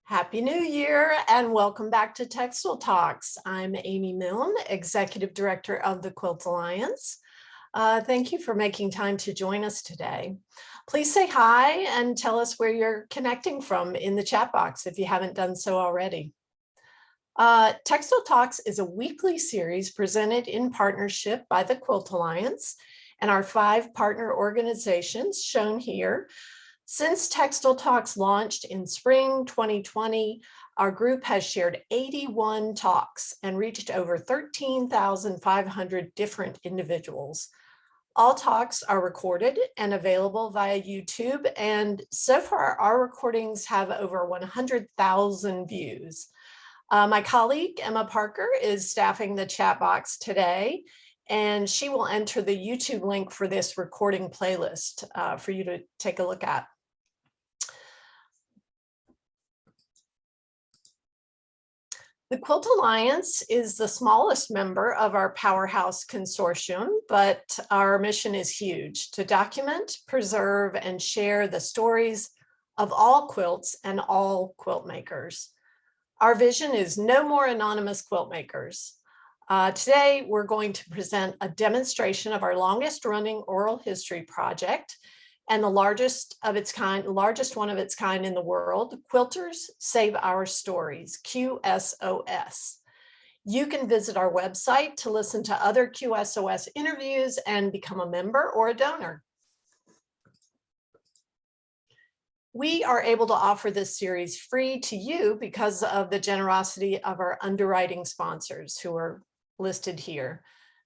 Happy New Year and welcome back to Textile Talks. I'm Amy Milne, Executive Director of the Quilt Alliance. Thank you for making time to join us today. Please say hi and tell us where you're connecting from in the chat box if you haven't done so already. Textile Talks is a weekly series presented in partnership by the Quilt Alliance and our 5 partner organizations shown here. Since Textile Talks launched in spring 2020, our group has shared 81 talks and reached over 13,500 different individuals. All talks are recorded and available via YouTube, and so far our recordings have over 100,000 views. My colleague, Emma Parker, is staffing the chat box today, and she will enter the YouTube link for this recording playlist for you to take a look at. The Quilt Alliance is the smallest member of our powerhouse consortium, but our mission is huge: to document, preserve, and share the stories of all quilts and all quilt makers. Our vision is no more anonymous quilt makers. Today, we're going to present a demonstration of our longest running oral history project and the largest one of its kind in the world, Quilters Save Our Stories, QSOS. You can visit our website to listen to other QSOS interviews and become a member or a donor. We are able to offer this series free to you because of the generosity of our underwriting sponsors who are listed here.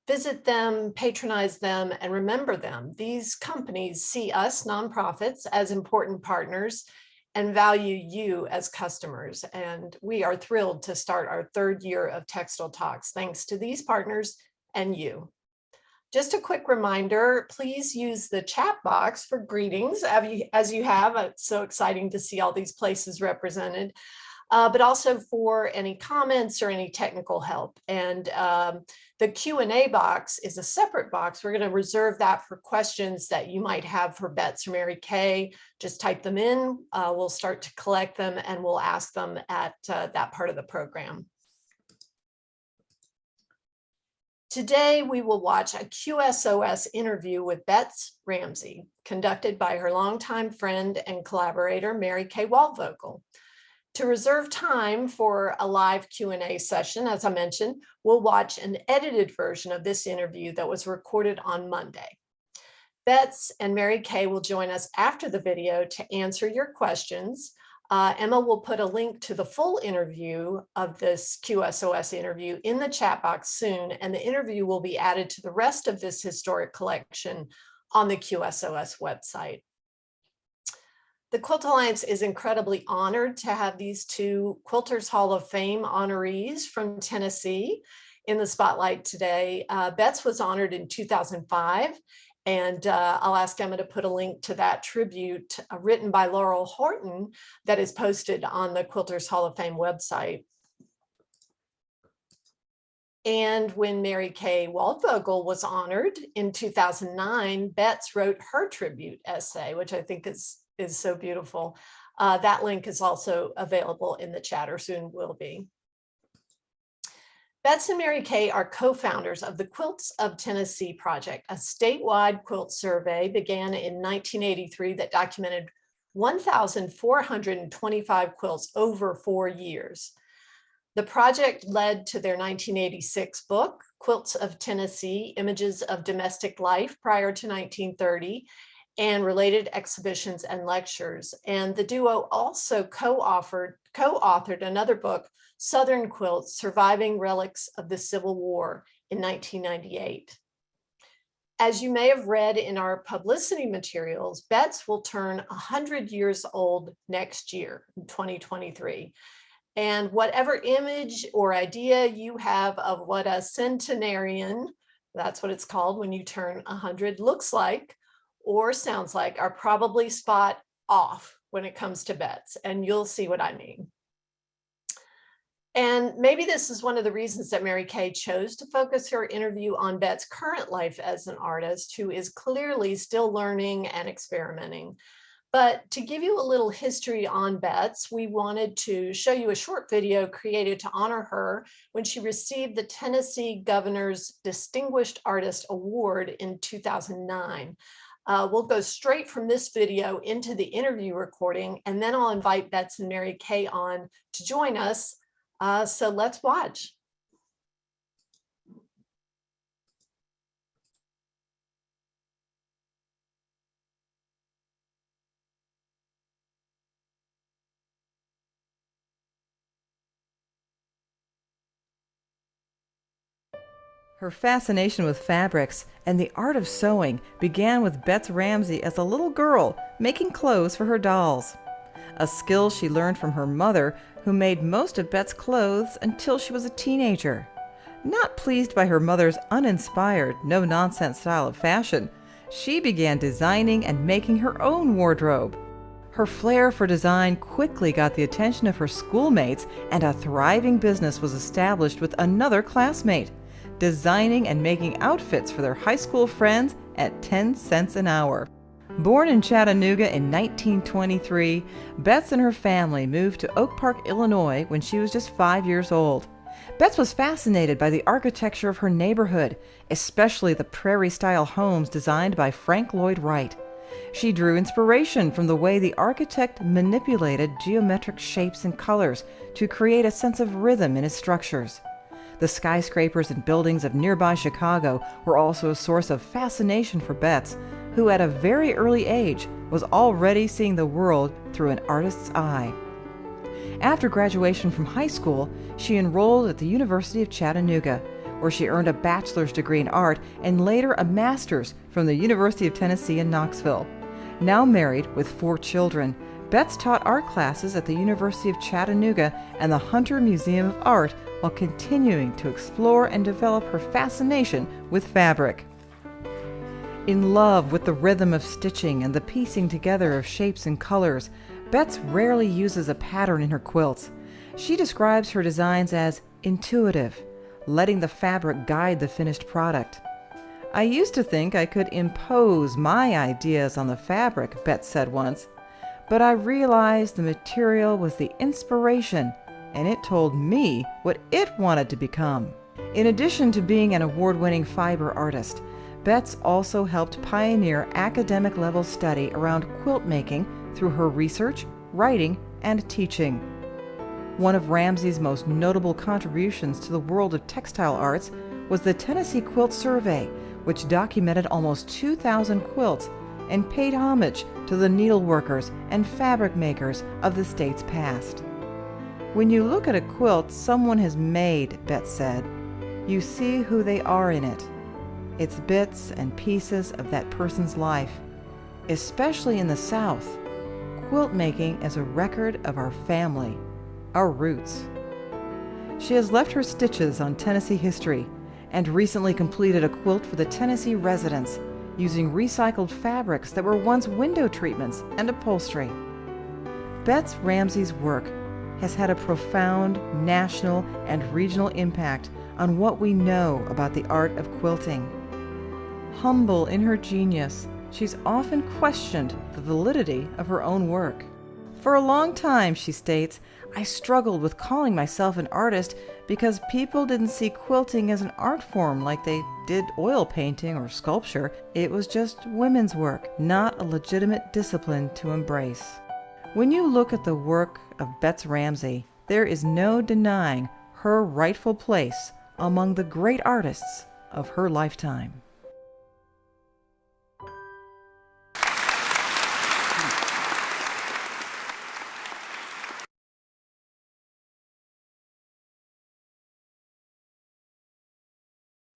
Visit them, patronize them, and remember them. These companies see us nonprofits as important partners and value you as customers. And we are thrilled to start our 3rd year of Textile Talks, thanks to these partners and you. Just a quick reminder, please use the chat box for greetings as you have. It's so exciting to see all these places represented. But also for any comments or any technical help. And the Q&A box is a separate box. We're going to reserve that for questions that you might have for Bets or Merikay. Just type them in. We'll start to collect them and we'll ask them at that part of the program. Today, we will watch a QSOS interview with Bets Ramsey, conducted by her longtime friend and collaborator, Merikay Waldvogel. To reserve time for a live Q&A session, as I mentioned, we'll watch an edited version of this interview that was recorded on Monday. Bets and Merikay will join us after the video to answer your questions. Emma will put a link to the full interview of this QSOS interview in the chat box soon, and the interview will be added to the rest of this historic collection on the QSOS website. The Quilt Alliance is incredibly honored to have these 2 Quilters Hall of Fame honorees from Tennessee in the spotlight today. Bets was honored in 2005, and I'll ask Emma to put a link to that tribute written by Laurel Horton that is posted on the Quilters Hall of Fame website. And when Merikay Waldvogel was honored in 2009, Bets wrote her tribute essay, which I think is so beautiful. That link is also available in the chat, or soon will be. Bets and Merikay are co-founders of the Quilts of Tennessee project, a statewide quilt survey began in 1983 that documented 1,425 quilts over 4 years. The project led to their 1986 book, Quilts of Tennessee, Images of Domestic Life Prior to 1930, and related exhibitions and lectures. And the duo also co-authored another book, Southern Quilts, Surviving Relics of the Civil War, in 1998. As you may have read in our publicity materials, Bets will turn 100 years old next year, in 2023. And whatever image or idea you have of what a centenarian, that's what it's called when you turn 100, looks like or sounds like, are probably spot off when it comes to Bets, and you'll see what I mean. And maybe this is one of the reasons that Merikay chose to focus her interview on Bets' current life as an artist, who is clearly still learning and experimenting. But to give you a little history on Bets, we wanted to show you a short video created to honor her when she received the Tennessee Governor's Distinguished Artist Award in 2009. We'll go straight from this video into the interview recording, and then I'll invite Bets and Merikay on to join us. So let's watch. Her fascination with fabrics and the art of sewing began with Bets Ramsey as a little girl making clothes for her dolls. A skill she learned from her mother, who made most of Bets' clothes until she was a teenager. Not pleased by her mother's uninspired, no-nonsense style of fashion, she began designing and making her own wardrobe. Her flair for design quickly got the attention of her schoolmates, and a thriving business was established with another classmate, designing and making outfits for their high school friends at 10 cents an hour. Born in Chattanooga in 1923, Bets and her family moved to Oak Park, Illinois when she was just 5 years old. Bets was fascinated by the architecture of her neighborhood, especially the prairie-style homes designed by Frank Lloyd Wright. She drew inspiration from the way the architect manipulated geometric shapes and colors to create a sense of rhythm in his structures. The skyscrapers and buildings of nearby Chicago were also a source of fascination for Bets, who at a very early age was already seeing the world through an artist's eye. After graduation from high school, she enrolled at the University of Chattanooga, where she earned a bachelor's degree in art and later a master's from the University of Tennessee in Knoxville. Now married with 4 children, Bets taught art classes at the University of Chattanooga and the Hunter Museum of Art while continuing to explore and develop her fascination with fabric. In love with the rhythm of stitching and the piecing together of shapes and colors, Bets rarely uses a pattern in her quilts. She describes her designs as intuitive, letting the fabric guide the finished product. "I used to think I could impose my ideas on the fabric," Bets said once, "but I realized the material was the inspiration, and it told me what it wanted to become." In addition to being an award-winning fiber artist, Bets also helped pioneer academic-level study around quilt making through her research, writing, and teaching. One of Ramsey's most notable contributions to the world of textile arts was the Tennessee Quilt Survey, which documented almost 2,000 quilts and paid homage to the needleworkers and fabric makers of the state's past. "When you look at a quilt someone has made," Bets said, "you see who they are in it. It's bits and pieces of that person's life. Especially in the South, quilt making is a record of our family, our roots." She has left her stitches on Tennessee history and recently completed a quilt for the Tennessee residents using recycled fabrics that were once window treatments and upholstery. Bets Ramsey's work has had a profound national and regional impact on what we know about the art of quilting. Humble in her genius, she's often questioned the validity of her own work. "For a long time," she states, "I struggled with calling myself an artist because people didn't see quilting as an art form like they did oil painting or sculpture. It was just women's work, not a legitimate discipline to embrace." When you look at the work of Bets Ramsey, there is no denying her rightful place among the great artists of her lifetime.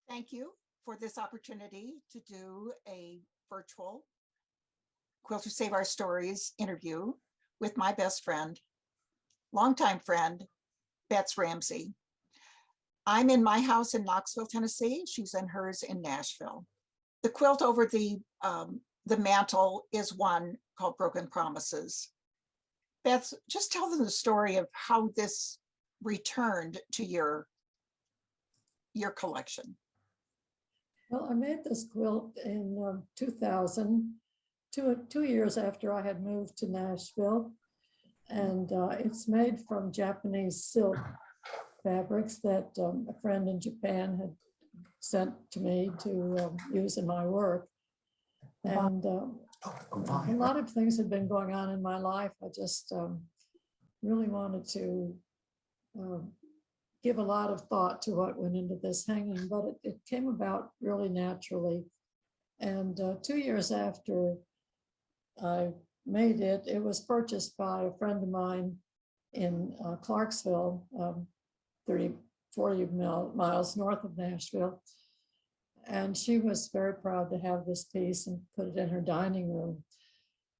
Thank you for this opportunity to do a virtual Quilters Save Our Stories interview with my best friend, longtime friend, Bets Ramsey. I'm in my house in Knoxville, Tennessee. She's in hers in Nashville. The quilt over the mantle is one called Broken Promises. Beth, just tell them the story of how this returned to your collection. Well, I made this quilt in 2000 two years after I had moved to Nashville. And it's made from Japanese silk fabrics that a friend in Japan had sent to me to use in my work. And a lot of things had been going on in my life. I just really wanted to give a lot of thought to what went into this hanging, but it came about really naturally. And 2 years after I made it, it was purchased by a friend of mine in Clarksville, 40 miles north of Nashville. And she was very proud to have this piece and put it in her dining room.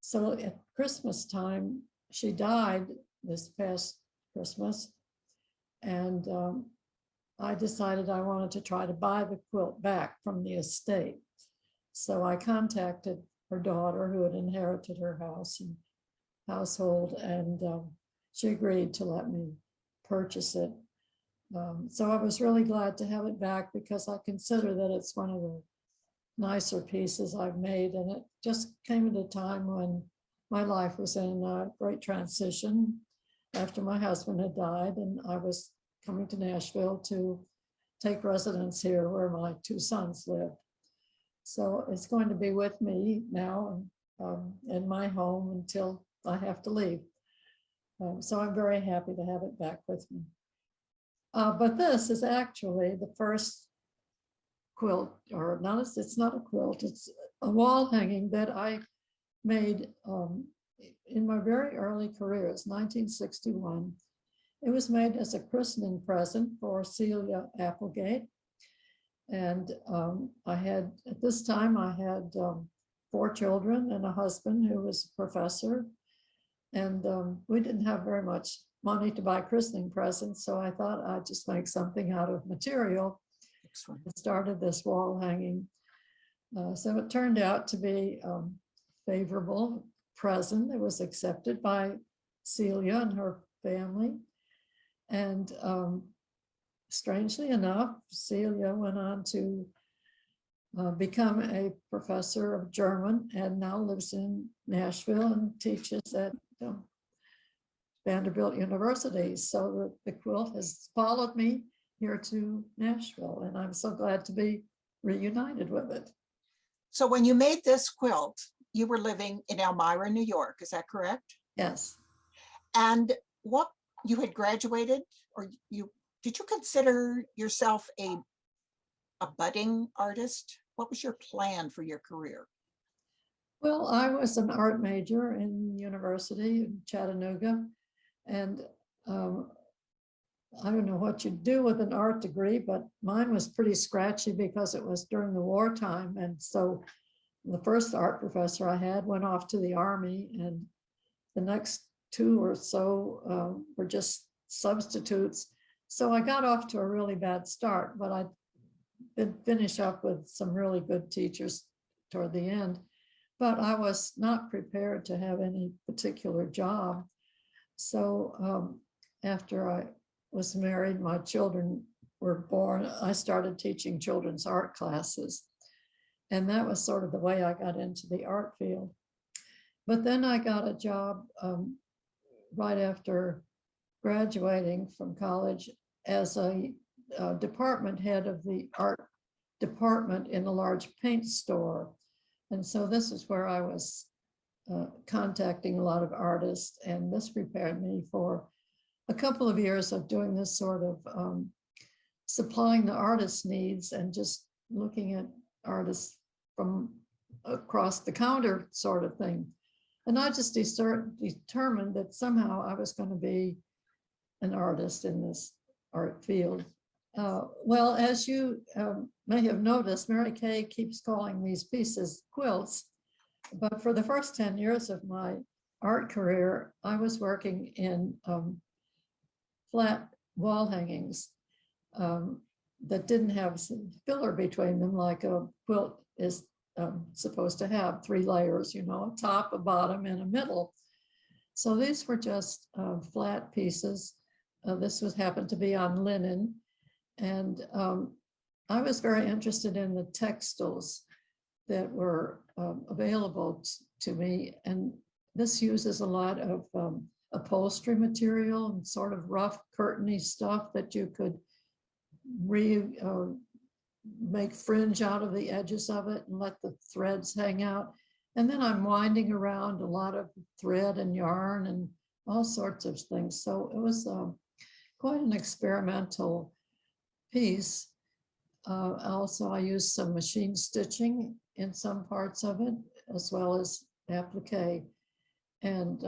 So at Christmas time, she died this past Christmas. And I decided I wanted to try to buy the quilt back from the estate. So I contacted her daughter, who had inherited her house and household, and she agreed to let me purchase it. So I was really glad to have it back because I consider that it's one of the nicer pieces I've made, and it just came at a time when my life was in a great transition after my husband had died, and I was coming to Nashville to take residence here where my two sons lived. So it's going to be with me now in my home until I have to leave. So I'm very happy to have it back with me. But this is actually the first quilt, or not, it's not a quilt, it's a wall hanging that I made in my very early career. It's 1961. It was made as a christening present for Celia Applegate. And I had, at this time, I had 4 children and a husband who was a professor. And we didn't have very much money to buy christening presents, so I thought I'd just make something out of material. Excellent. I started this wall hanging. So it turned out to be a favorable present. It was accepted by Celia and her family. And strangely enough, Celia went on to become a professor of German and now lives in Nashville and teaches at Vanderbilt University. So the quilt has followed me here to Nashville, and I'm so glad to be reunited with it. So when you made this quilt, you were living in Elmira, New York, is that correct? Yes. And what, you had graduated, or did you consider yourself a budding artist? What was your plan for your career? Well, I was an art major in university in Chattanooga, and I don't know what you do with an art degree, but mine was pretty scratchy because it was during the wartime. And so the first art professor I had went off to the Army, and the next 2 or so were just substitutes. So I got off to a really bad start, but I did finish up with some really good teachers toward the end. But I was not prepared to have any particular job. So after I was married, my children were born, I started teaching children's art classes. And that was sort of the way I got into the art field. But then I got a job right after graduating from college as a department head of the art department in a large paint store. And so this is where I was contacting a lot of artists, and this prepared me for a couple of years of doing this sort of supplying the artist's needs and just looking at artists from across the counter sort of thing. And I just determined that somehow I was going to be an artist in this art field. Well, as you may have noticed, Merikay keeps calling these pieces quilts. But for the first 10 years of my art career, I was working in flat wall hangings that didn't have some filler between them, like a quilt is supposed to have 3 layers, you know, a top, a bottom, and a middle. So these were just flat pieces. This happened to be on linen. And I was very interested in the textiles that were available to me. And this uses a lot of upholstery material and sort of rough curtainy stuff that you could make fringe out of the edges of it and let the threads hang out. And then I'm winding around a lot of thread and yarn and all sorts of things. So it was quite an experimental piece. Also, I used some machine stitching in some parts of it, as well as applique. And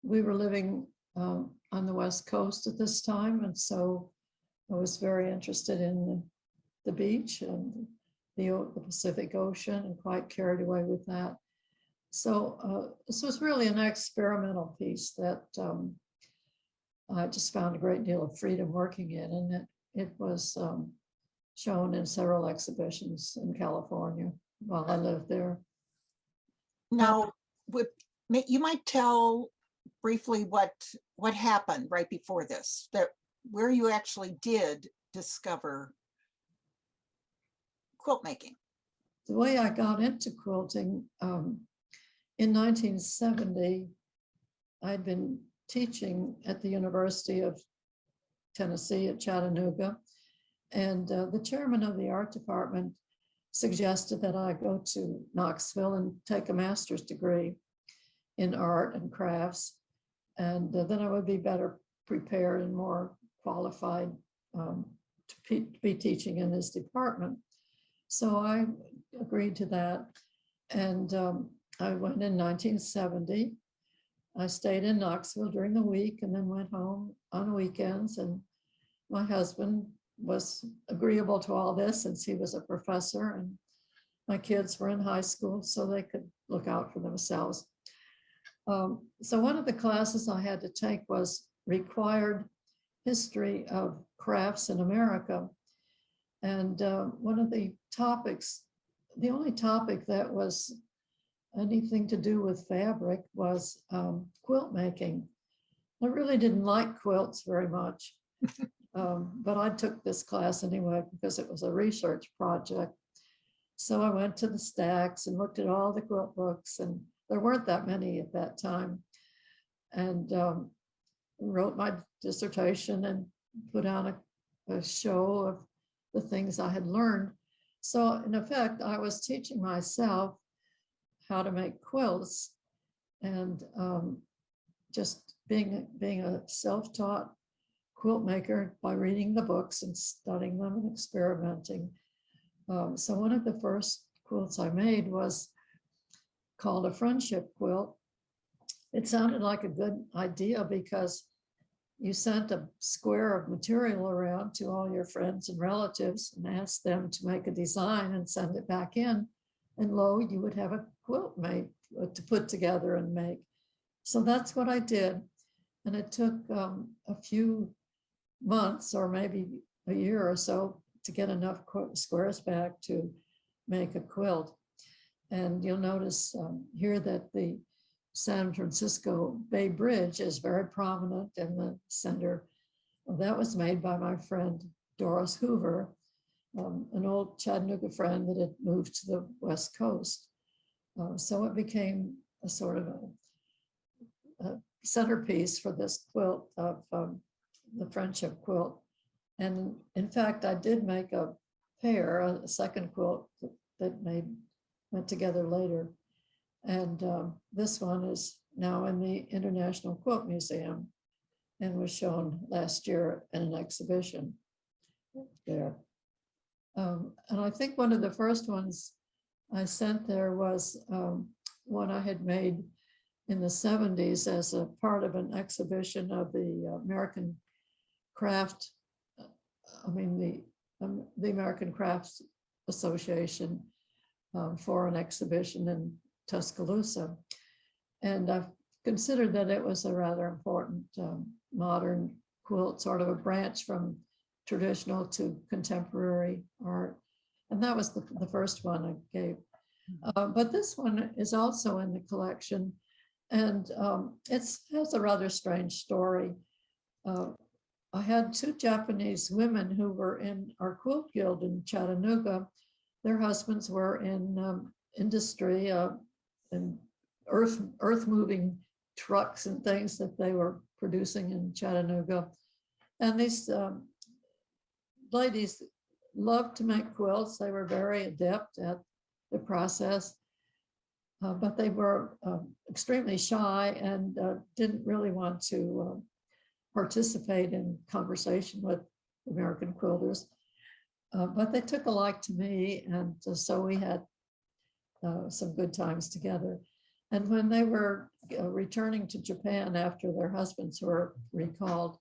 we were living on the West Coast at this time. And so I was very interested in the beach and the Pacific Ocean and quite carried away with that. So this was really an experimental piece that I just found a great deal of freedom working in, and it was shown in several exhibitions in California while I lived there. Now, you might tell briefly what happened right before this, that where you actually did discover quilt making. The way I got into quilting, in 1970, I'd been teaching at the University of Tennessee at Chattanooga, and the chairman of the art department suggested that I go to Knoxville and take a master's degree in art and crafts, and then I would be better prepared and more qualified to be teaching in this department. So I agreed to that, and I went in 1970. I stayed in Knoxville during the week and then went home on weekends, and my husband was agreeable to all this since he was a professor and my kids were in high school, so they could look out for themselves. So one of the classes I had to take was required history of crafts in America. And one of the topics, the only topic that was anything to do with fabric was quilt making. I really didn't like quilts very much, but I took this class anyway because it was a research project. So I went to the stacks and looked at all the quilt books, and there weren't that many at that time, and wrote my dissertation and put on a show of the things I had learned. So in effect, I was teaching myself how to make quilts, and just being a self-taught quilt maker by reading the books and studying them and experimenting. So one of the first quilts I made was called a friendship quilt. It sounded like a good idea because you sent a square of material around to all your friends and relatives and asked them to make a design and send it back in. And lo, you would have a quilt made to put together and make. So that's what I did. And it took a few months or maybe a year or so to get enough squares back to make a quilt. And you'll notice here that the San Francisco Bay Bridge is very prominent in the center. That was made by my friend Doris Hoover, an old Chattanooga friend that had moved to the West Coast. So it became a sort of a centerpiece for this quilt of the friendship quilt. And in fact, I did make a pair, a second quilt that went together later. And this one is now in the International Quilt Museum and was shown last year in an exhibition there. And I think one of the first ones I sent there was one I had made in the 70s as a part of an exhibition of the American Craft, the American Crafts Association for an exhibition in Tuscaloosa. And I've considered that it was a rather important modern quilt, sort of a branch from traditional to contemporary art. And that was the first one I gave. But this one is also in the collection, and it has a rather strange story. I had two Japanese women who were in our quilt guild in Chattanooga, their husbands were in industry and earth moving trucks and things that they were producing in Chattanooga. And these ladies loved to make quilts. They were very adept at the process, but they were extremely shy and didn't really want to participate in conversation with American quilters. But they took a like to me, and so we had some good times together. And when they were returning to Japan after their husbands were recalled,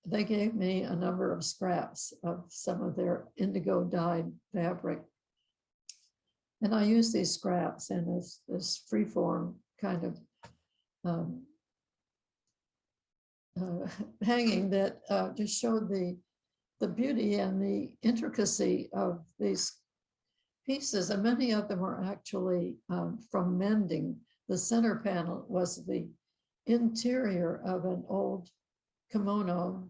they gave me a number of scraps of some of their indigo dyed fabric. And I used these scraps in this freeform kind of hanging that just showed the beauty and the intricacy of these pieces. And many of them were actually from mending. The center panel was the interior of an old kimono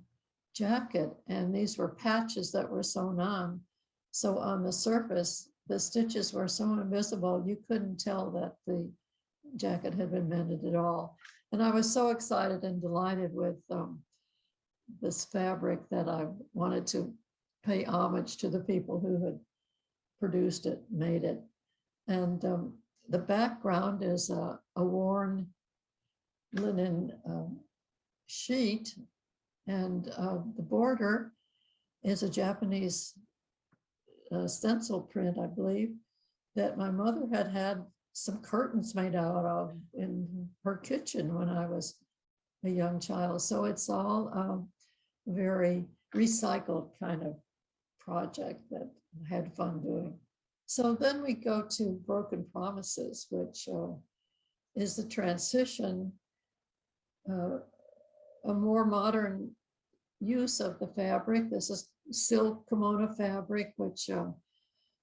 jacket, and these were patches that were sewn on. So on the surface, the stitches were so invisible, you couldn't tell that the jacket had been mended at all. And I was so excited and delighted with this fabric that I wanted to pay homage to the people who had produced it, made it. And the background is a worn linen sheet, and the border is a Japanese stencil print, I believe, that my mother had some curtains made out of in her kitchen when I was a young child. So it's all very recycled kind of project that I had fun doing. So then we go to Broken Promises, which is the transition, a more modern use of the fabric. This is silk kimono fabric, which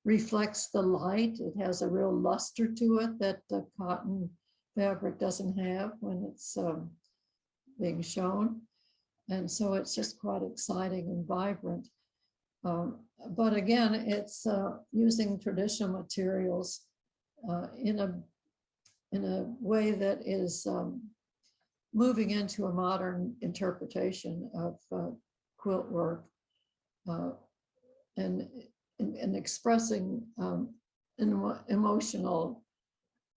reflects the light. It has a real luster to it that the cotton fabric doesn't have when it's being shown. And so it's just quite exciting and vibrant. But again, it's using traditional materials in a way that is moving into a modern interpretation of quilt work and expressing emotional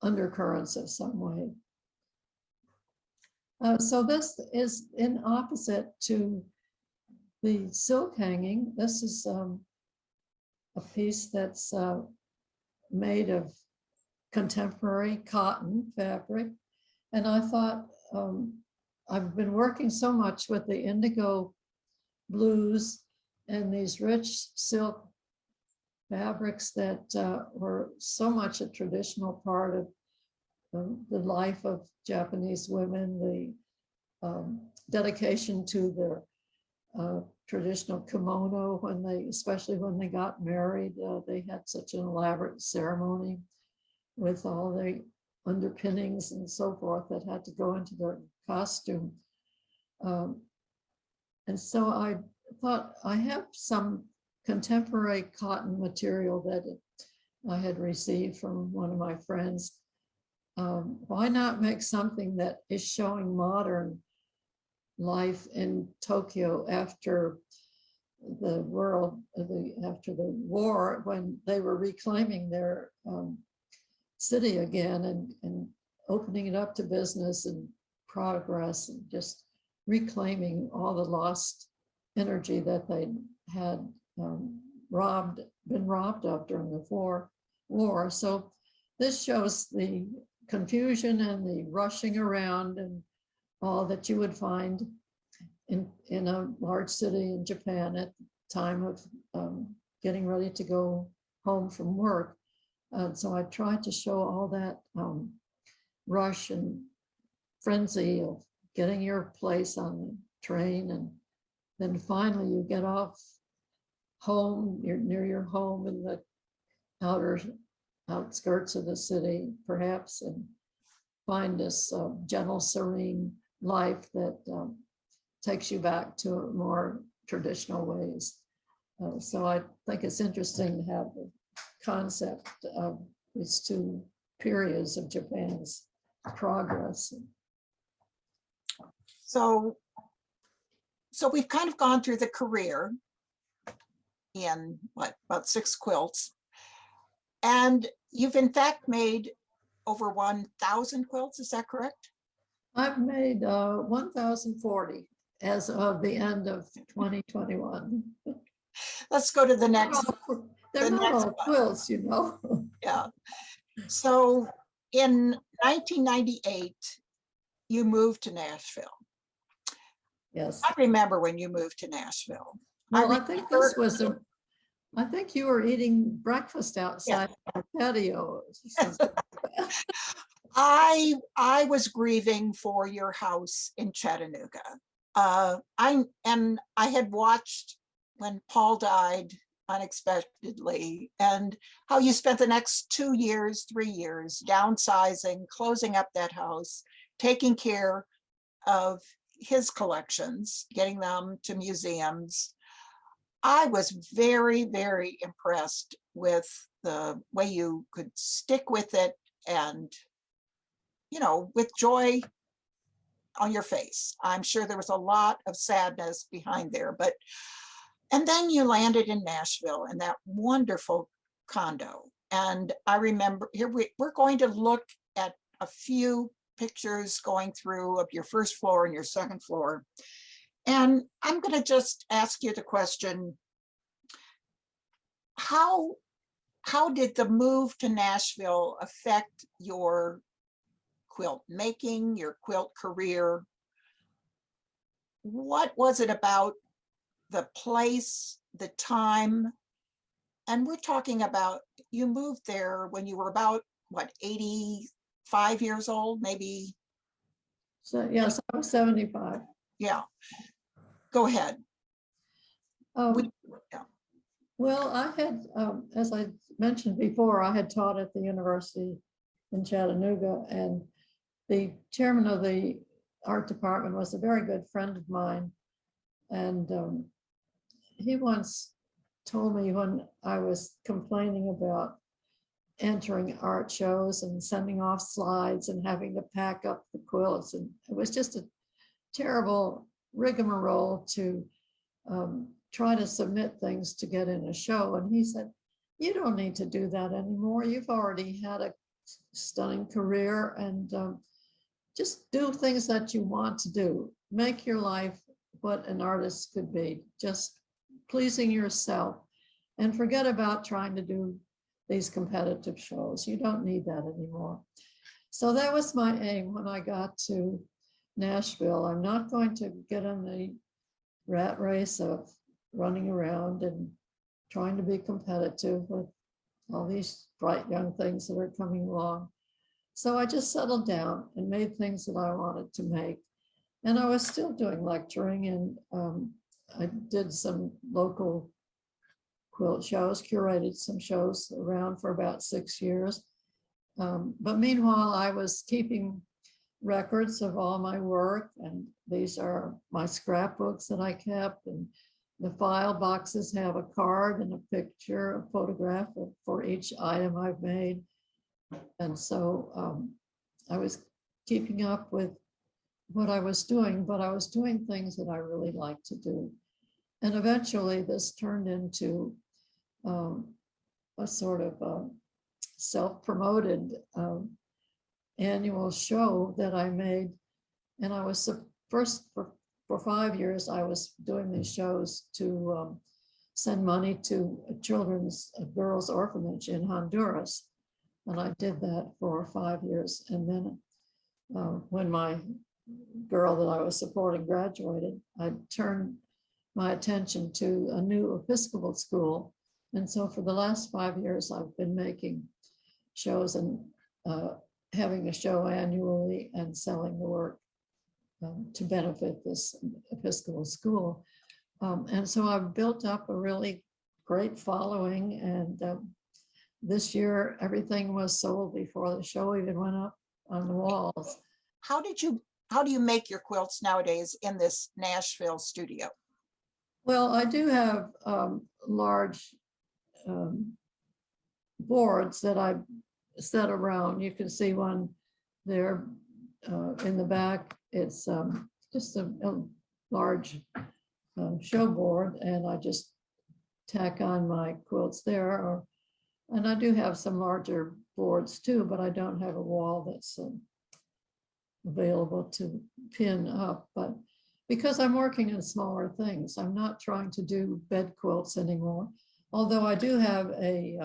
undercurrents of some way. So this is in opposite to the silk hanging. This is a piece that's made of contemporary cotton fabric. And I thought, I've been working so much with the indigo blues and these rich silk fabrics that were so much a traditional part of the life of Japanese women, the dedication to their traditional kimono when especially when they got married, they had such an elaborate ceremony with all the underpinnings and so forth that had to go into their costume. And so I thought, I have some contemporary cotton material that I had received from one of my friends. Why not make something that is showing modern life in Tokyo after the war, when they were reclaiming their city again and opening it up to business and progress and just reclaiming all the lost energy that they had been robbed of during the war. So this shows the confusion and the rushing around and all that you would find in a large city in Japan at the time of getting ready to go home from work. So I tried to show all that rush and frenzy of getting your place on the train, and then finally you get off home, you're near your home in the outskirts of the city, perhaps, and find this gentle, serene life that takes you back to more traditional ways. So I think it's interesting to have the concept of these two periods of Japan's progress. So we've kind of gone through the career in what, about 6 quilts. And you've in fact made over 1,000 quilts, is that correct? I've made 1,040 as of the end of 2021. Let's go to the next. They're not all one. quilts, you know. Yeah. So in 1998, you moved to Nashville. Yes. I remember when you moved to Nashville. Well, I think this was I think you were eating breakfast outside our patio. I was grieving for your house in Chattanooga. I had watched when Paul died unexpectedly, and how you spent the next 2 years, 3 years downsizing, closing up that house, taking care of his collections, getting them to museums. I was very, very impressed with the way you could stick with it, and, you know, with joy on your face. I'm sure there was a lot of sadness behind there, but, and then you landed in Nashville in that wonderful condo. And I remember here we're going to look at a few pictures going through of your first floor and your second floor. And I'm going to just ask you the question, how did the move to Nashville affect your quilt making, your quilt career? What was it about the place, the time? And we're talking about, you moved there when you were about, what, 85 years old, maybe? So yes, I was 75. Yeah. Go ahead. Yeah. Well, I had, as I mentioned before, I had taught at the university in Chattanooga, and the chairman of the art department was a very good friend of mine. And he once told me, when I was complaining about entering art shows and sending off slides and having to pack up the quilts, and it was just a terrible rigmarole to try to submit things to get in a show. And he said, you don't need to do that anymore. You've already had a stunning career, and just do things that you want to do. Make your life what an artist could be, just pleasing yourself, and forget about trying to do these competitive shows. You don't need that anymore. So that was my aim when I got to Nashville. I'm not going to get in the rat race of running around and trying to be competitive with all these bright young things that are coming along. So I just settled down and made things that I wanted to make. And I was still doing lecturing, and I did some local quilt shows, curated some shows around for about 6 years. But meanwhile, I was keeping records of all my work, and these are my scrapbooks that I kept, and the file boxes have a card and a picture, a photograph for each item I've made. And so I was keeping up with what I was doing, but I was doing things that I really liked to do. And eventually this turned into a sort of self-promoted annual show that I made. And I was first for 5 years, I was doing these shows to send money to a children's girls' orphanage in Honduras. And I did that for 5 years. And then when my girl that I was supporting graduated, I turned my attention to a new Episcopal school. And so for the last 5 years, I've been making shows and having a show annually and selling the work to benefit this Episcopal school. And so I've built up a really great following, and this year everything was sold before the show even went up on the walls. How do you make your quilts nowadays in this Nashville studio? Well, I do have large boards that I set around. You can see one there in the back. It's just a large show board, and I just tack on my quilts there. And I do have some larger boards too, but I don't have a wall that's available to pin up. But because I'm working in smaller things, I'm not trying to do bed quilts anymore. Although I do have a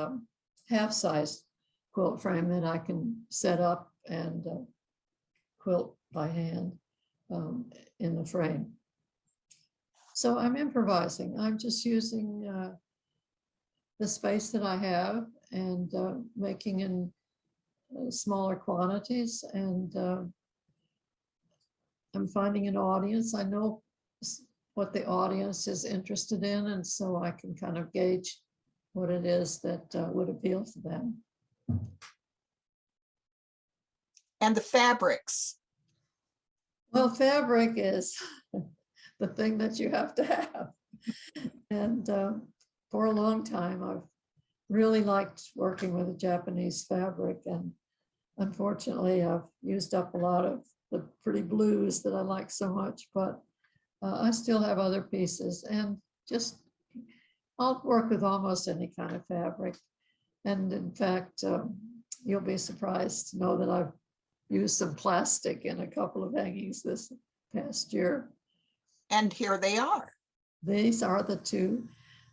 half-size quilt frame that I can set up and quilt by hand in the frame. So I'm improvising. I'm just using the space that I have and making in smaller quantities, and I'm finding an audience. I know what the audience is interested in, and so I can kind of gauge what it is that would appeal to them. And the fabrics. Well, fabric is the thing that you have to have. And for a long time, I've really liked working with a Japanese fabric. And unfortunately, I've used up a lot of the pretty blues that I like so much, but I still have other pieces, and just I'll work with almost any kind of fabric. And in fact, you'll be surprised to know that I've used some plastic in a couple of hangings this past year. And here they are. These are the two.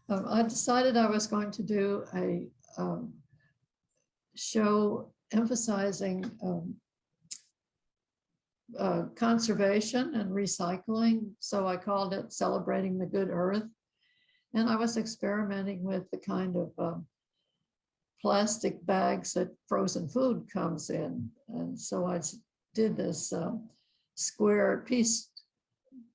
I decided I was going to do a show emphasizing conservation and recycling. So I called it Celebrating the Good Earth. And I was experimenting with the kind of plastic bags that frozen food comes in. And so I did this square piece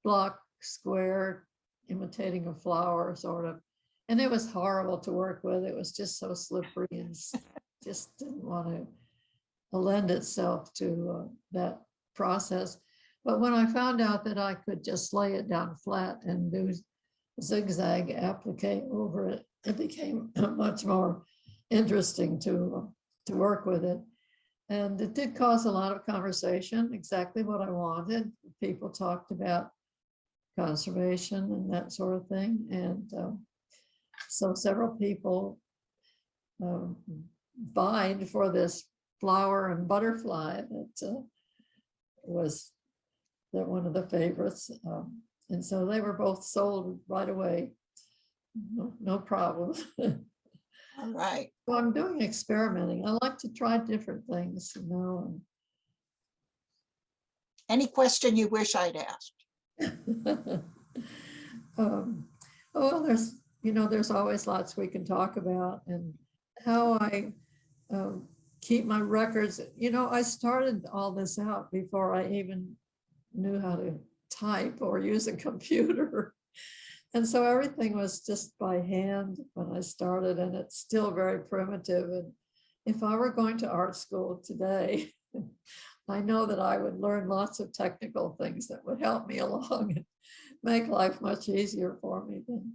block square imitating a flower sort of. And it was horrible to work with. It was just so slippery and just didn't want to lend itself to that process. But when I found out that I could just lay it down flat and do zigzag applique over it, it became much more interesting to work with it. And it did cause a lot of conversation, exactly what I wanted. People talked about conservation and that sort of thing. And so several people vied for this flower and butterfly that was one of the favorites. And so they were both sold right away. No problem. All right. So I'm doing experimenting. I like to try different things, you know. Any question you wish I'd asked? Well, there's always lots we can talk about, and how I keep my records. I started all this out before I even knew how to type or use a computer. And so everything was just by hand when I started, and it's still very primitive. And if I were going to art school today, I know that I would learn lots of technical things that would help me along and make life much easier for me than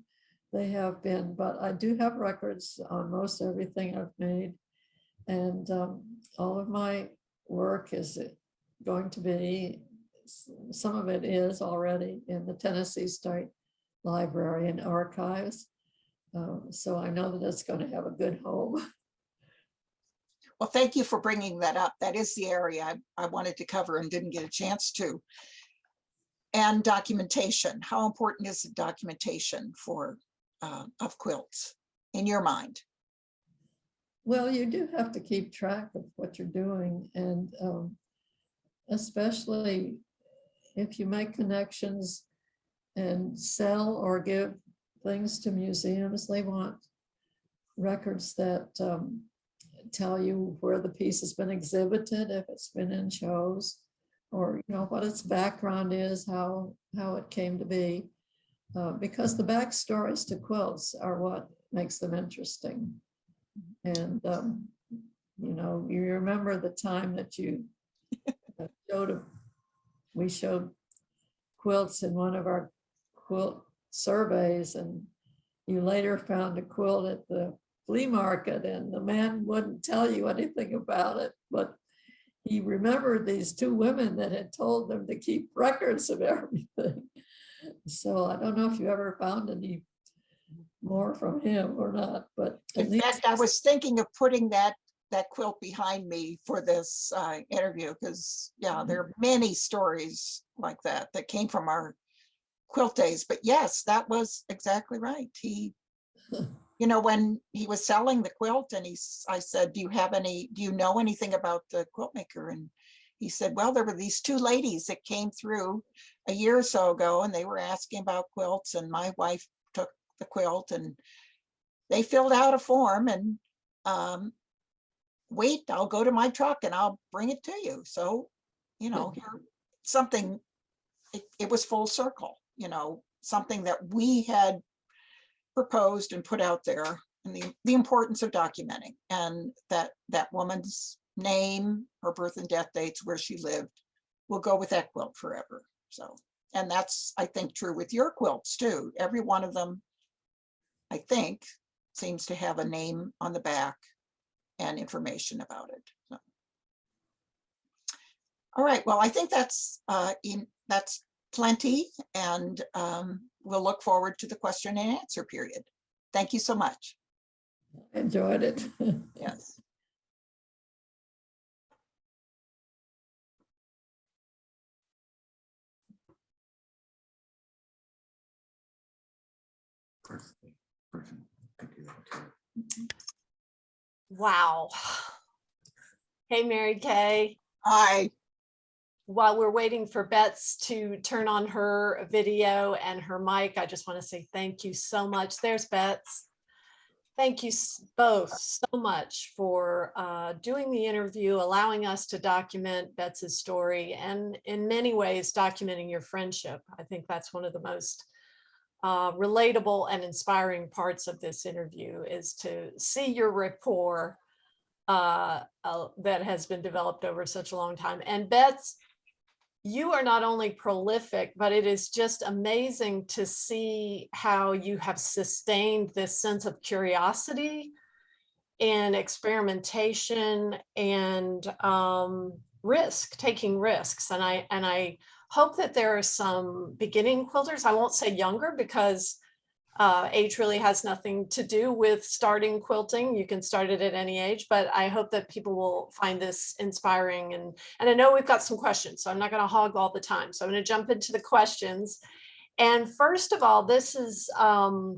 they have been. But I do have records on most everything I've made. And all of my work is going to be, some of it is already in the Tennessee State Library and Archives. So I know that it's going to have a good home. Well, thank you for bringing that up. That is the area I wanted to cover and didn't get a chance to. And documentation. How important is the documentation of quilts in your mind? Well, you do have to keep track of what you're doing, and especially if you make connections and sell or give things to museums, they want records that tell you where the piece has been exhibited, if it's been in shows, or what its background is, how it came to be, because the backstories to quilts are what makes them interesting. And you remember the time that you we showed quilts in one of our quilt surveys, and you later found a quilt at the flea market, and the man wouldn't tell you anything about it, but he remembered these two women that had told them to keep records of everything. So I don't know if you ever found any more from him or not, but at In least fact, I was thinking of putting that quilt behind me for this interview, because yeah, there are many stories like that came from our quilt days. But yes, that was exactly right. He, you know, when he was selling the quilt, and I said, do you know anything about the quilt maker? And he said, well, there were these two ladies that came through a year or so ago, and they were asking about quilts, and my wife took the quilt and they filled out a form, and wait, I'll go to my truck and I'll bring it to you. So, you know, here, something, it was full circle, you know, something that we had proposed and put out there, and the importance of documenting, and that woman's name, her birth and death dates, where she lived, will go with that quilt forever. So, and that's, I think, true with your quilts too. Every one of them, I think, seems to have a name on the back and information about it. So. All right, well, I think that's plenty, and we'll look forward to the question and answer period. Thank you so much. enjoyed it. Yes. Wow. Hey, Mary Kay. Hi. While we're waiting for Bets to turn on her video and her mic, I just want to say thank you so much. There's Bets. Thank you both so much for doing the interview, allowing us to document Bets's story, and in many ways documenting your friendship. I think that's one of the most relatable and inspiring parts of this interview, is to see your rapport that has been developed over such a long time. And Bets, you are not only prolific, but it is just amazing to see how you have sustained this sense of curiosity and experimentation and taking risks. And I hope that there are some beginning quilters, I won't say younger, because age really has nothing to do with starting quilting. You can start it at any age, but I hope that people will find this inspiring. And I know we've got some questions, so I'm not going to hog all the time. So I'm going to jump into the questions. And first of all, this is a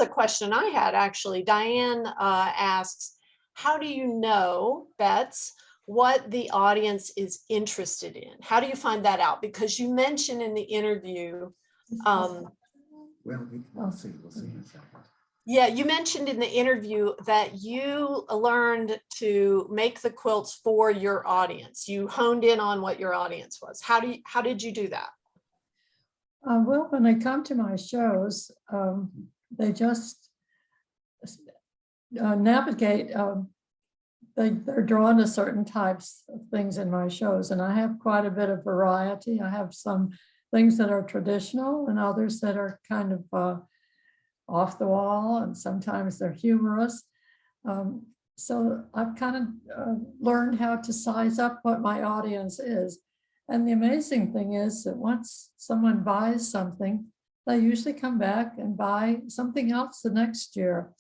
question I had, actually. Diane asks, how do you know, Bets, what the audience is interested in? How do you find that out? Because you mentioned in the interview, we'll see. yeah, you mentioned in the interview that you learned to make the quilts for your audience. You honed in on what your audience was. How did you do that? Well, when they come to my shows, they just navigate. They're drawn to certain types of things in my shows, and I have quite a bit of variety. I have some things that are traditional and others that are kind of off the wall, and sometimes they're humorous. So I've kind of learned how to size up what my audience is. And the amazing thing is that once someone buys something, they usually come back and buy something else the next year.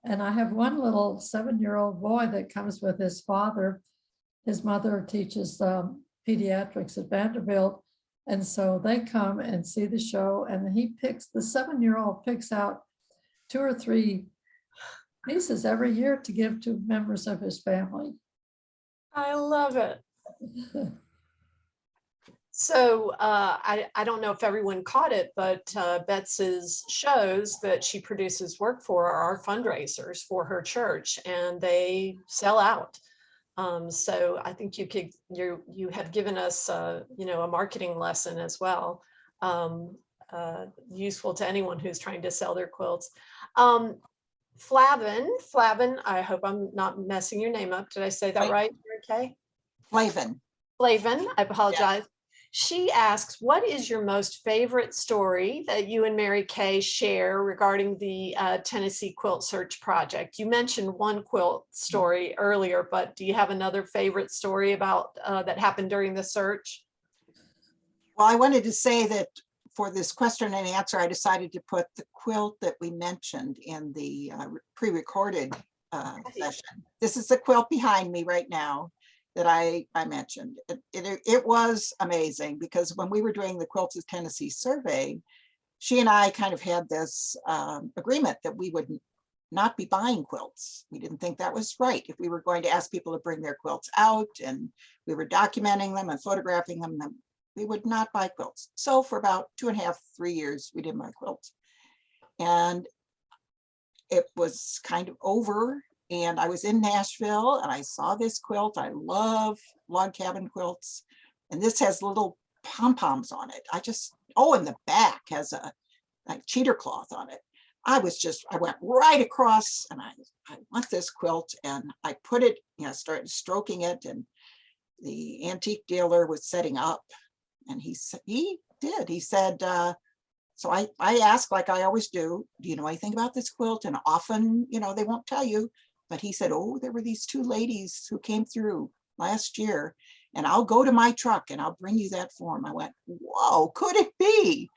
And I have one little 7-year-old boy that comes with his father. His mother teaches pediatrics at Vanderbilt. And so they come and see the show, and the 7-year-old picks out 2 or 3 pieces every year to give to members of his family. I love it. So I don't know if everyone caught it, but Bets's shows that she produces work for are fundraisers for her church, and they sell out. So I think you have given us a marketing lesson as well, useful to anyone who's trying to sell their quilts. Flavin, I hope I'm not messing your name up. Did I say that right? Okay. Flavin. Flavin, I apologize. She asks, what is your most favorite story that you and Mary Kay share regarding the Tennessee Quilt Search Project? You mentioned one quilt story earlier, but do you have another favorite story about that happened during the search? Well, I wanted to say that for this question and answer, I decided to put the quilt that we mentioned in the pre-recorded session. This is the quilt behind me right now that I mentioned. It was amazing because when we were doing the Quilts of Tennessee survey, she and I kind of had this agreement that we would not be buying quilts. We didn't think that was right. If we were going to ask people to bring their quilts out and we were documenting them and photographing them, we would not buy quilts. So for about 2.5, 3 years, we didn't buy quilts. And it was kind of over. And I was in Nashville and I saw this quilt. I love log cabin quilts. And this has little pom-poms on it. And the back has a like cheater cloth on it. I went right across and I want this quilt, and I put it, started stroking it, and the antique dealer was setting up, and he said, so I asked, like I always do you know anything about this quilt? And often, they won't tell you. But he said, oh, there were these 2 ladies who came through last year, and I'll go to my truck and I'll bring you that form. I went, whoa, could it be?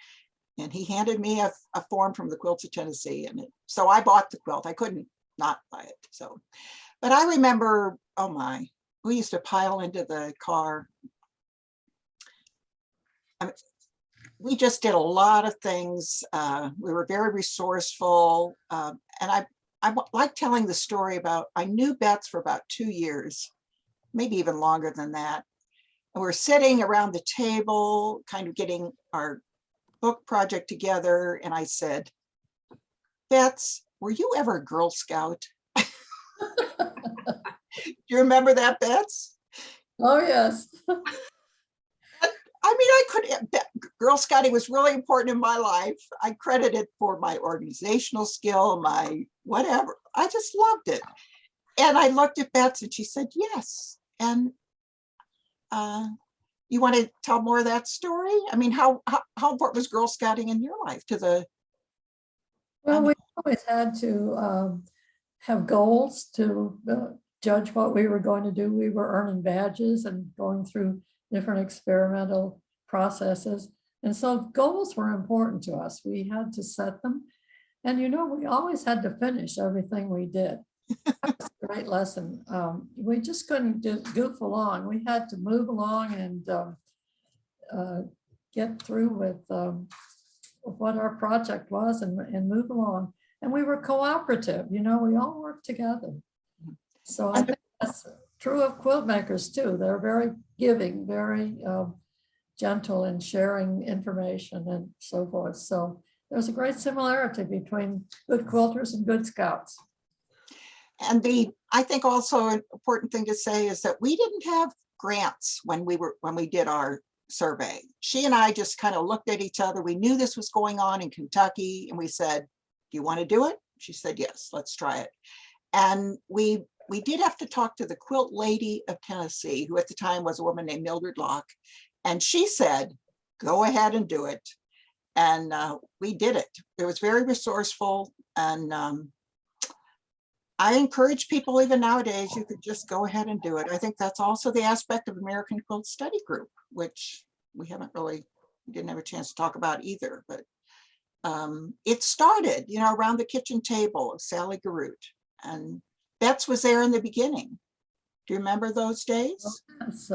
And he handed me a form from the Quilts of Tennessee. So I bought the quilt. I couldn't not buy it. So, but I remember, oh my, we used to pile into the car. We just did a lot of things. We were very resourceful. And I like telling the story about, I knew Bets for about 2 years, maybe even longer than that. And we're sitting around the table, kind of getting our book project together. And I said, Bets, were you ever a Girl Scout? Do you remember that, Bets? Oh, yes. Girl Scouting was really important in my life. I credit it for my organizational skill, my whatever. I just loved it. And I looked at Bets and she said, yes. And you want to tell more of that story? I mean, how important was Girl Scouting in your life Well, we always had to have goals to judge what we were going to do. We were earning badges and going through different experimental processes. And so goals were important to us. We had to set them. And, we always had to finish everything we did. That was a great lesson. We just couldn't just goof along. We had to move along and get through with what our project was and move along. And we were cooperative, we all worked together. So I think that's true of quilt makers too. They're very giving, very gentle in sharing information and so forth. So there's a great similarity between good quilters and good scouts. And I think also an important thing to say is that we didn't have grants when we did our survey. She and I just kind of looked at each other. We knew this was going on in Kentucky, and we said, do you want to do it? She said, yes, let's try it. And we did have to talk to the Quilt Lady of Tennessee, who at the time was a woman named Mildred Locke. And she said, go ahead and do it. And we did it. It was very resourceful. And I encourage people even nowadays, you could just go ahead and do it. I think that's also the aspect of American Quilt Study Group, which we didn't have a chance to talk about either. But it started, around the kitchen table of Sally Garut. And Bets was there in the beginning. Do you remember those days? Yes,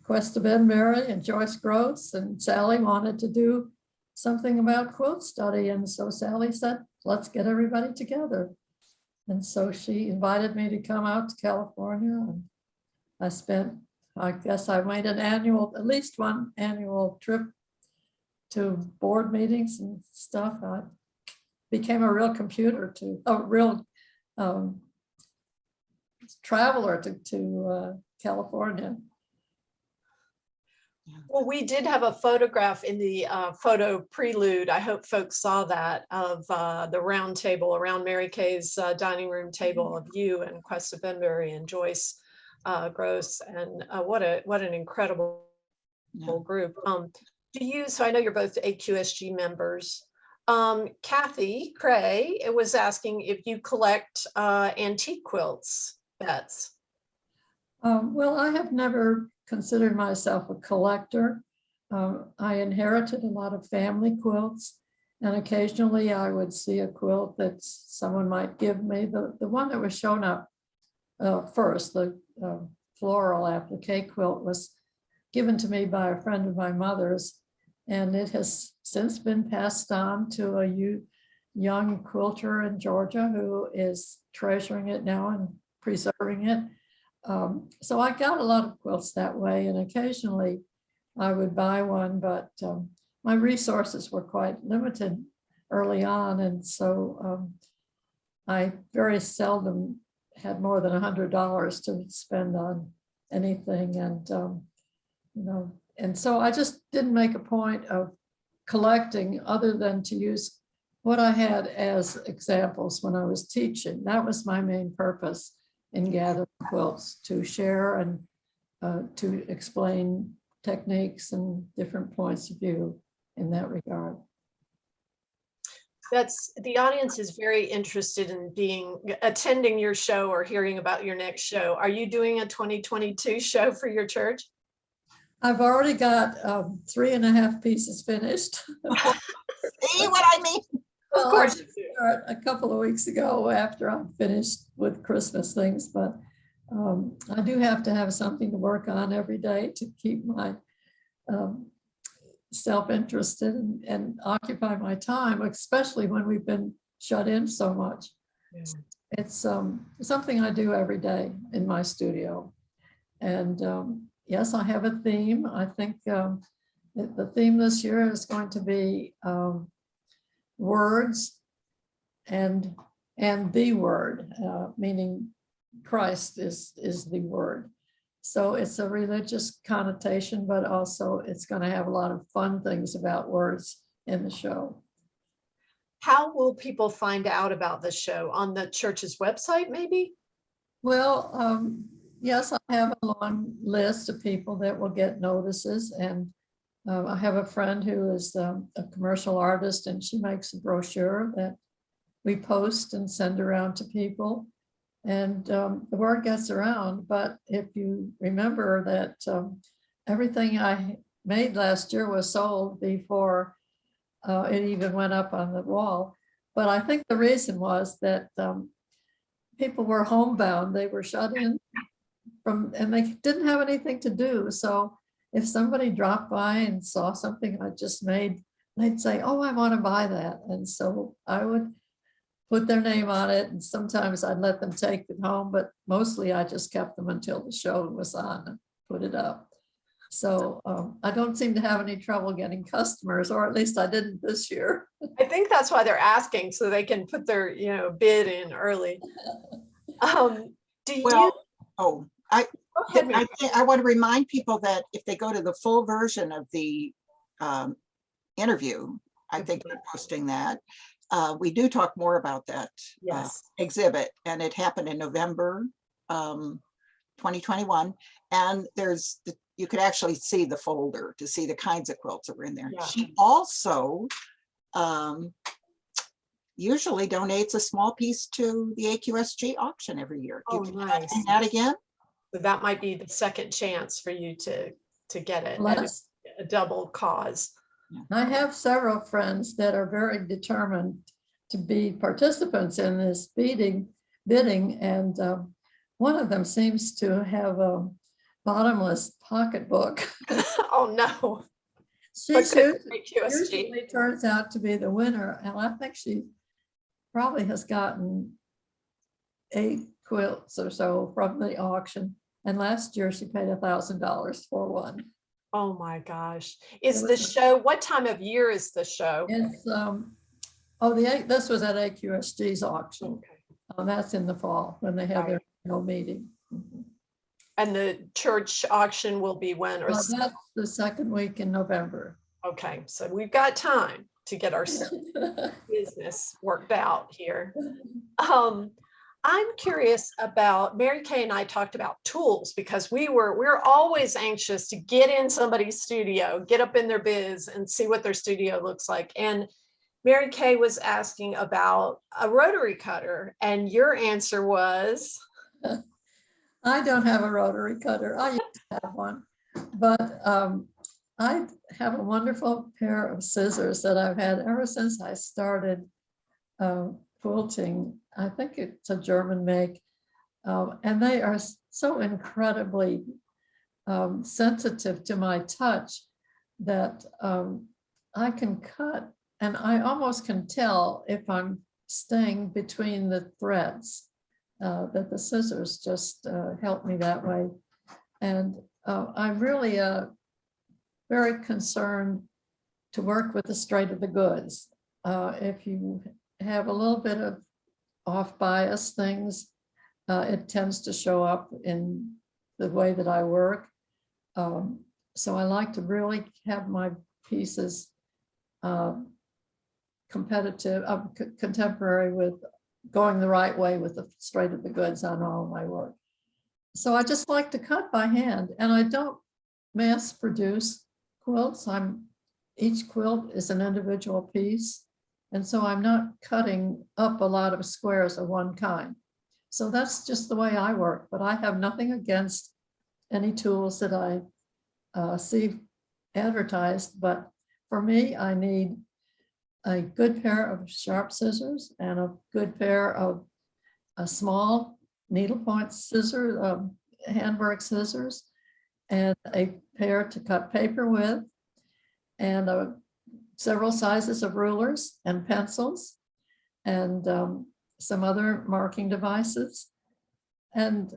Questa Benberry and Joyce Gross and Sally wanted to do something about quilt study. And so Sally said, let's get everybody together. And so she invited me to come out to California. And I made at least one annual trip to board meetings and stuff. I became a real traveler to California. Well, we did have a photograph in the photo prelude. I hope folks saw that, of the round table around Mary Kay's dining room table of you and Questa Benberry and Joyce Gross. And what an incredible whole group. So I know you're both AQSG members. Kathy Cray was asking if you collect antique quilts, Bets. Well, I have never considered myself a collector. I inherited a lot of family quilts, and occasionally I would see a quilt that someone might give me. The one that was shown up first, the floral applique quilt, was given to me by a friend of my mother's, and it has since been passed on to a young quilter in Georgia who is treasuring it now and preserving it. So I got a lot of quilts that way, and occasionally I would buy one, but my resources were quite limited early on, and so I very seldom had more than $100 to spend on anything, and and so I just didn't make a point of collecting other than to use what I had as examples when I was teaching. That was my main purpose in gathering quilts, to share and to explain techniques and different points of view in that regard. The audience is very interested in attending your show or hearing about your next show. Are you doing a 2022 show for your church? I've already got 3.5 pieces finished. See what I mean? Of course. A couple of weeks ago after I'm finished with Christmas things, but I do have to have something to work on every day to keep my self-interested and occupy my time, especially when we've been shut in so much. Yeah. It's something I do every day in my studio. And yes, I have a theme. I think the theme this year is going to be words and the word, meaning Christ is the word. So it's a religious connotation, but also it's going to have a lot of fun things about words in the show. How will people find out about the show? On the church's website, maybe? Well, yes, I have a long list of people that will get notices, and I have a friend who is a commercial artist, and she makes a brochure that we post and send around to people. And the word gets around. But if you remember that everything I made last year was sold before it even went up on the wall. But I think the reason was that people were homebound. They were shut in and they didn't have anything to do. So if somebody dropped by and saw something I just made, they'd say, "Oh, I want to buy that." And so I would put their name on it, and sometimes I'd let them take it home, but mostly I just kept them until the show was on and put it up. So I don't seem to have any trouble getting customers, or at least I didn't this year. I think that's why they're asking, so they can put their bid in early. I want to remind people that if they go to the full version of the interview, I think they're posting that. We do talk more about that exhibit, and it happened in November 2021. And you could actually see the folder to see the kinds of quilts that were in there. Yeah. She also usually donates a small piece to the AQSG auction every year. Oh, nice. That again? So that might be the second chance for you to get it at a double cause. I have several friends that are very determined to be participants in this bidding, and one of them seems to have a bottomless pocketbook. Oh no! She usually turns out to be the winner, and I think she probably has gotten 8 quilts or so from the auction. And last year she paid $1,000 for one. Oh my gosh. Is the show, what time of year is the show? It's this was at AQSG's auction. Okay. That's in the fall when they have their annual meeting. Mm-hmm. And the church auction will be when? Or that's the second week in November. Okay, so we've got time to get our business worked out here. I'm curious about, Mary Kay and I talked about tools because we're always anxious to get in somebody's studio, get up in their biz and see what their studio looks like. And Mary Kay was asking about a rotary cutter, and your answer was? I don't have a rotary cutter. I used to have one, but I have a wonderful pair of scissors that I've had ever since I started quilting. I think it's a German make, and they are so incredibly sensitive to my touch that I can cut, and I almost can tell if I'm staying between the threads. That the scissors just help me that way. And I'm really very concerned to work with the straight of the goods. If you have a little bit of off bias things, it tends to show up in the way that I work. So I like to really have my pieces contemporary with going the right way with the straight of the goods on all of my work. So I just like to cut by hand, and I don't mass produce quilts. Each quilt is an individual piece. And so I'm not cutting up a lot of squares of one kind. So that's just the way I work, but I have nothing against any tools that I see advertised. But for me, I need a good pair of sharp scissors and a good pair of a small needlepoint scissors, handwork scissors, and a pair to cut paper with, and several sizes of rulers and pencils, and some other marking devices, and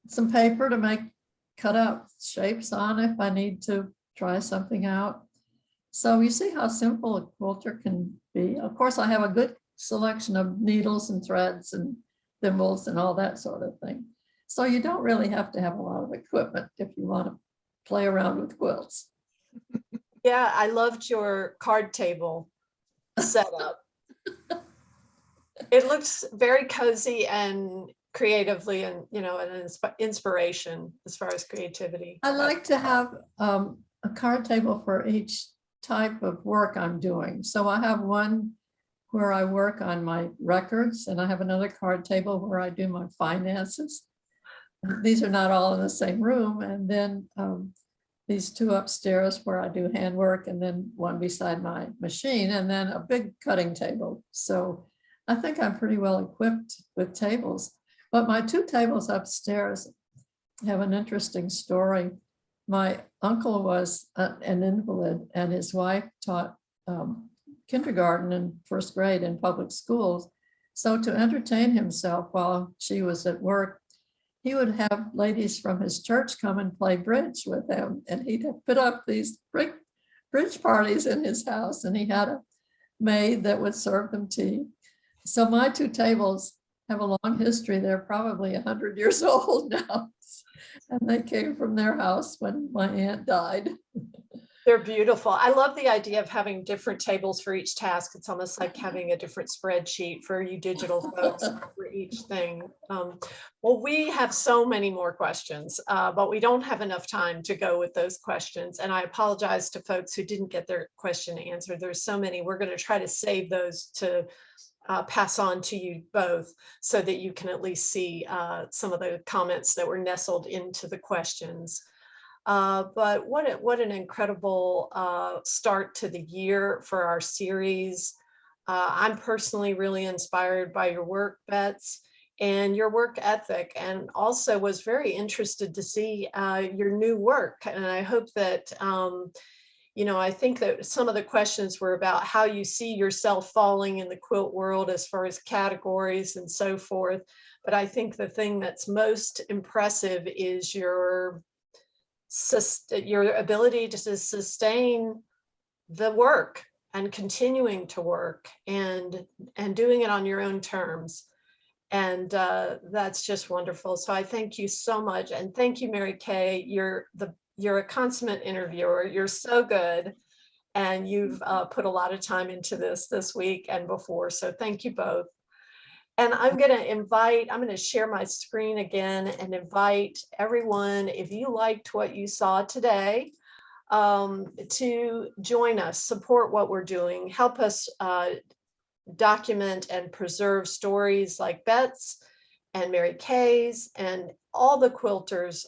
some paper to cut out shapes on if I need to try something out. So you see how simple a quilter can be. Of course, I have a good selection of needles and threads and thimbles and all that sort of thing. So you don't really have to have a lot of equipment if you want to play around with quilts. Yeah, I loved your card table setup. It looks very cozy and creatively, and an inspiration as far as creativity. I like to have a card table for each type of work I'm doing. So I have one where I work on my records, and I have another card table where I do my finances. These are not all in the same room. And then these two upstairs where I do handwork, and then one beside my machine, and then a big cutting table. So I think I'm pretty well equipped with tables. But my two tables upstairs have an interesting story. My uncle was an invalid, and his wife taught kindergarten and first grade in public schools. So to entertain himself while she was at work, he would have ladies from his church come and play bridge with him. And he'd put up these bridge parties in his house, and he had a maid that would serve them tea. So my two tables have a long history. They're probably 100 years old now. And they came from their house when my aunt died. They're beautiful. I love the idea of having different tables for each task. It's almost like having a different spreadsheet for you digital folks for each thing. Well, we have so many more questions, but we don't have enough time to go with those questions. And I apologize to folks who didn't get their question answered. There's so many. We're going to try to save those to pass on to you both so that you can at least see some of the comments that were nestled into the questions. But what an incredible start to the year for our series. I'm personally really inspired by your work, Bets, and your work ethic, and also was very interested to see your new work. And I hope that I think that some of the questions were about how you see yourself falling in the quilt world as far as categories and so forth. But I think the thing that's most impressive is your ability to sustain the work and continuing to work and doing it on your own terms. And that's just wonderful. So I thank you so much. And thank you, Mary Kay. You're a consummate interviewer. You're so good. And you've put a lot of time into this week and before. So thank you both. And I'm going to share my screen again and invite everyone, if you liked what you saw today, to join us, support what we're doing, help us document and preserve stories like Bets and Merikay's and all the quilters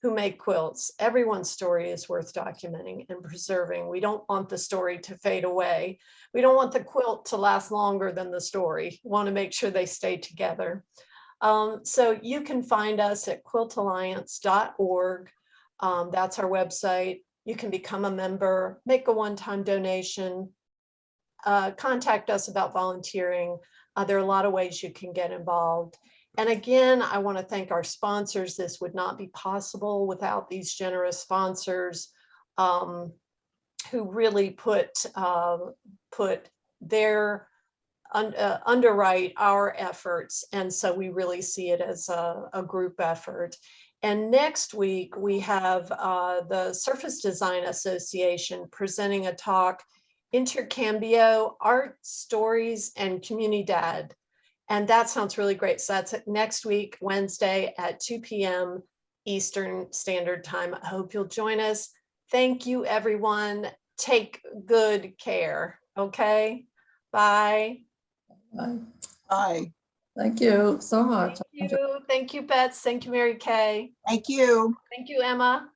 who make quilts. Everyone's story is worth documenting and preserving. We don't want the story to fade away. We don't want the quilt to last longer than the story. We want to make sure they stay together. So you can find us at quiltalliance.org. That's our website. You can become a member, make a one-time donation, contact us about volunteering. There are a lot of ways you can get involved. And again, I want to thank our sponsors. This would not be possible without these generous sponsors who really underwrite our efforts. And so we really see it as a group effort. And next week, we have the Surface Design Association presenting a talk, Intercambio, Art, Stories, and Comunidad. And that sounds really great. So that's next week, Wednesday at 2 p.m. Eastern Standard Time. I hope you'll join us. Thank you, everyone. Take good care. Okay. Bye. Bye. Bye. Thank you so much. Thank you. Thank you, Bets. Thank you, Merikay. Thank you. Thank you, Emma.